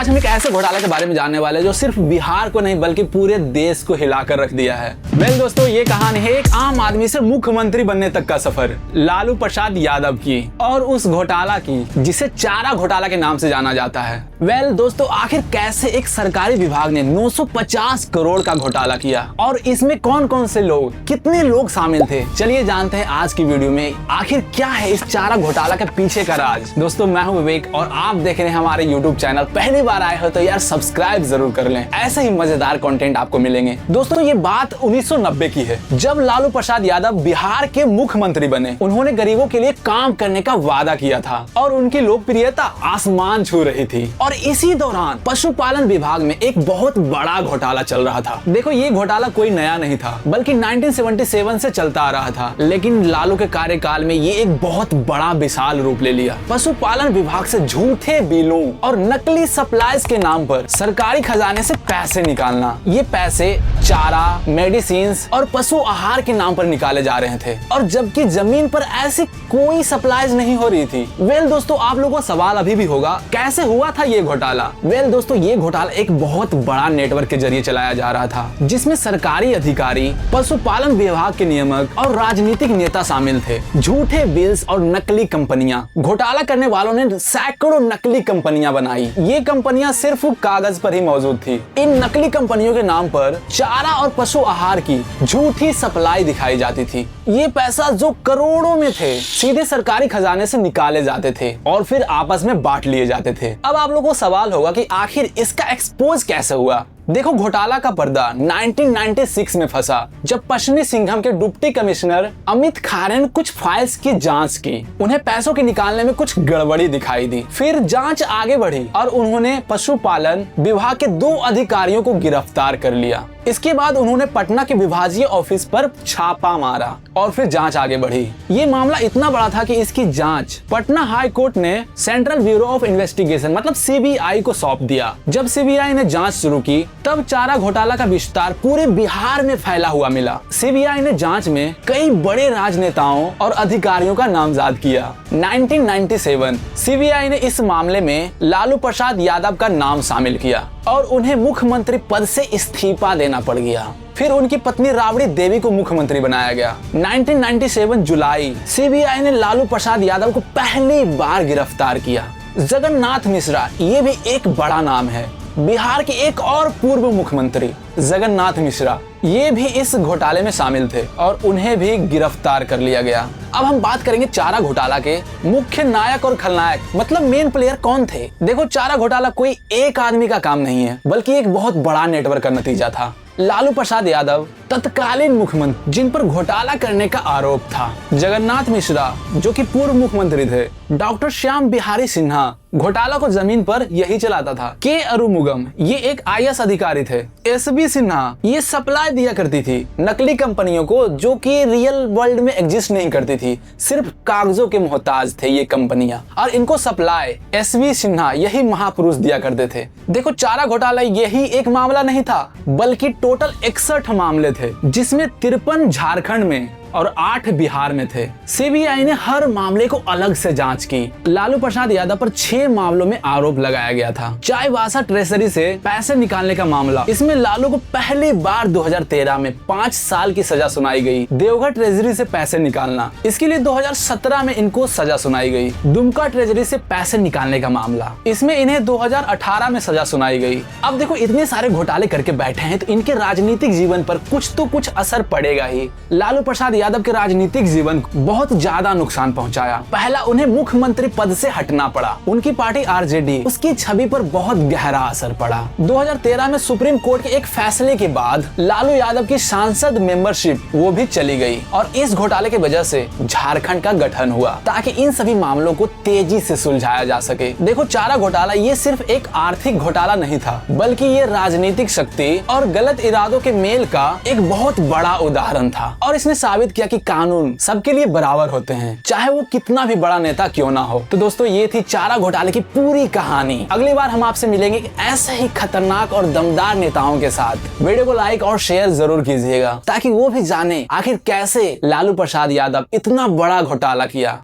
आज हम एक ऐसे घोटाले के बारे में जानने वाले हैं जो सिर्फ बिहार को नहीं बल्कि पूरे देश को हिलाकर रख दिया है। वेल दोस्तों, ये कहानी है एक आम आदमी से मुख्यमंत्री बनने तक का सफर, लालू प्रसाद यादव की और उस घोटाला की जिसे चारा घोटाला के नाम से जाना जाता है। वेल दोस्तों, आखिर कैसे एक सरकारी विभाग ने 950 करोड़ का घोटाला किया और इसमें कौन कौन से लोग, कितने लोग शामिल थे, चलिए जानते हैं आज की वीडियो में आखिर क्या है इस चारा घोटाला के पीछे का राज। दोस्तों, मैं हूं विवेक और आप देख रहे हैं हमारे यूट्यूब चैनल। पहली बार आए हो तो यार सब्सक्राइब जरूर कर लें, ऐसे ही मजेदार कंटेंट आपको मिलेंगे। दोस्तों, ये बात 1990 की है जब लालू प्रसाद यादव बिहार के मुख्यमंत्री बने। उन्होंने गरीबों के लिए काम करने का वादा किया था और उनकी लोकप्रियता आसमान छू रही थी। और इसी दौरान पशुपालन विभाग में एक बहुत बड़ा घोटाला चल रहा था। देखो, ये घोटाला कोई नया नहीं था बल्कि 1977 से चलता आ रहा था, लेकिन लालू के कार्यकाल में ये एक बहुत बड़ा विशाल रूप ले लिया। पशुपालन विभाग से झूठे बिलों और नकली सप्लाईज के नाम पर सरकारी खजाने से पैसे निकालना। ये पैसे चारा, मेडिसिन और पशु आहार के नाम पर निकाले जा रहे थे और जबकि जमीन पर ऐसी कोई सप्लाईज नहीं हो रही थी। वेल दोस्तों, आप लोगों का सवाल अभी भी होगा कैसे हुआ था ये घोटाला। वेल दोस्तों, ये घोटाला एक बहुत बड़ा नेटवर्क के जरिए चलाया जा रहा था जिसमें सरकारी अधिकारी, पशुपालन विभाग के नियामक और राजनीतिक नेता शामिल थे। झूठे बिल्स और नकली कंपनियां, घोटाला करने वालों ने सैकड़ों नकली कंपनियां बनाई। ये कंपनियां सिर्फ कागज पर ही मौजूद थी। इन नकली कंपनियों के नाम पर चारा और पशु आहार की झूठी सप्लाई दिखाई जाती थी। ये पैसा जो करोड़ों में थे सीधे सरकारी खजाने से निकाले जाते थे और फिर आपस में बांट लिए जाते थे। अब आप लोगों को सवाल होगा कि आखिर इसका एक्सपोज कैसे हुआ। देखो, घोटाला का पर्दा 1996 में फंसा जब पश्चिमी सिंघम के डिप्टी कमिश्नर अमित खारे ने कुछ फाइल्स की जांच की। उन्हें पैसों के निकालने में कुछ गड़बड़ी दिखाई दी। फिर जांच आगे बढ़ी और उन्होंने पशुपालन विभाग के 2 अधिकारियों को गिरफ्तार कर लिया। इसके बाद उन्होंने पटना के विभागीय ऑफिस पर छापा मारा और फिर जांच आगे बढ़ी। ये मामला इतना बड़ा था कि इसकी जांच पटना हाई कोर्ट ने सेंट्रल ब्यूरो ऑफ इन्वेस्टिगेशन मतलब सीबीआई को सौंप दिया। जब सीबीआई ने जांच शुरू की तब चारा घोटाला का विस्तार पूरे बिहार में फैला हुआ मिला। सीबीआई ने जांच में कई बड़े राजनेताओं और अधिकारियों का नामजद किया। 1997 सीबीआई ने इस मामले में लालू प्रसाद यादव का नाम शामिल किया और उन्हें मुख्यमंत्री पद से इस्तीफा देना पड़ गया। फिर उनकी पत्नी राबड़ी देवी को मुख्यमंत्री बनाया गया। 1997 जुलाई सीबीआई ने लालू प्रसाद यादव को पहली बार गिरफ्तार किया। जगन्नाथ मिश्रा, ये भी एक बड़ा नाम है। बिहार के एक और पूर्व मुख्यमंत्री जगन्नाथ मिश्रा, ये भी इस घोटाले में शामिल थे और उन्हें भी गिरफ्तार कर लिया गया। अब हम बात करेंगे चारा घोटाला के मुख्य नायक और खलनायक मतलब मेन प्लेयर कौन थे। देखो, चारा घोटाला कोई एक आदमी का काम नहीं है बल्कि एक बहुत बड़ा नेटवर्क का नतीजा था। लालू प्रसाद यादव तत्कालीन मुख्यमंत्री जिन पर घोटाला करने का आरोप था, जगन्नाथ मिश्रा जो कि पूर्व मुख्यमंत्री थे, डॉक्टर श्याम बिहारी सिन्हा घोटाला को जमीन पर यही चलाता था, के अरुमुगम ये एक आईएएस अधिकारी थे, एसबी सिन्हा ये सप्लाई दिया करती थी नकली कंपनियों को जो कि रियल वर्ल्ड में एग्जिस्ट नहीं करती थी, सिर्फ कागजों के मोहताज थे ये कंपनियां और इनको सप्लाई एसबी सिन्हा यही महापुरुष दिया करते थे। देखो, चारा घोटाला यही एक मामला नहीं था बल्कि टोटल 61 मामले थे जिसमें 53 झारखंड में और 8 बिहार में थे। सीबीआई ने हर मामले को अलग से जांच की। लालू प्रसाद यादव पर 6 मामलों में आरोप लगाया गया था। चाईबासा ट्रेजरी से पैसे निकालने का मामला, इसमें लालू को पहली बार 2013 में 5 साल की सजा सुनाई गई। देवघर ट्रेजरी से पैसे निकालना, इसके लिए 2017 में इनको सजा सुनाई गई। दुमका ट्रेजरी से पैसे निकालने का मामला, इसमें इन्हें 2018 में सजा सुनाई गई। अब देखो, इतने सारे घोटाले करके बैठे हैं तो इनके राजनीतिक जीवन पर कुछ तो कुछ असर पड़ेगा ही। लालू प्रसाद यादव के राजनीतिक जीवन को बहुत ज्यादा नुकसान पहुंचाया। पहला, उन्हें मुख्यमंत्री पद से हटना पड़ा। उनकी पार्टी आरजेडी, उसकी छवि पर बहुत गहरा असर पड़ा। 2013 में सुप्रीम कोर्ट के एक फैसले के बाद लालू यादव की सांसद मेंबरशिप वो भी चली गई और इस घोटाले की वजह से झारखंड का गठन हुआ ताकि इन सभी मामलों को तेजी से सुलझाया जा सके। देखो, चारा घोटाला ये सिर्फ एक आर्थिक घोटाला नहीं था बल्कि ये राजनीतिक शक्ति और गलत इरादों के मेल का एक बहुत बड़ा उदाहरण था और इसने साबित किया कि कानून सबके लिए बराबर होते हैं, चाहे वो कितना भी बड़ा नेता क्यों ना हो। तो दोस्तों, ये थी चारा घोटाले की पूरी कहानी। अगली बार हम आपसे मिलेंगे ऐसे ही खतरनाक और दमदार नेताओं के साथ। वीडियो को लाइक और शेयर जरूर कीजिएगा ताकि वो भी जाने आखिर कैसे लालू प्रसाद यादव इतना बड़ा घोटाला किया।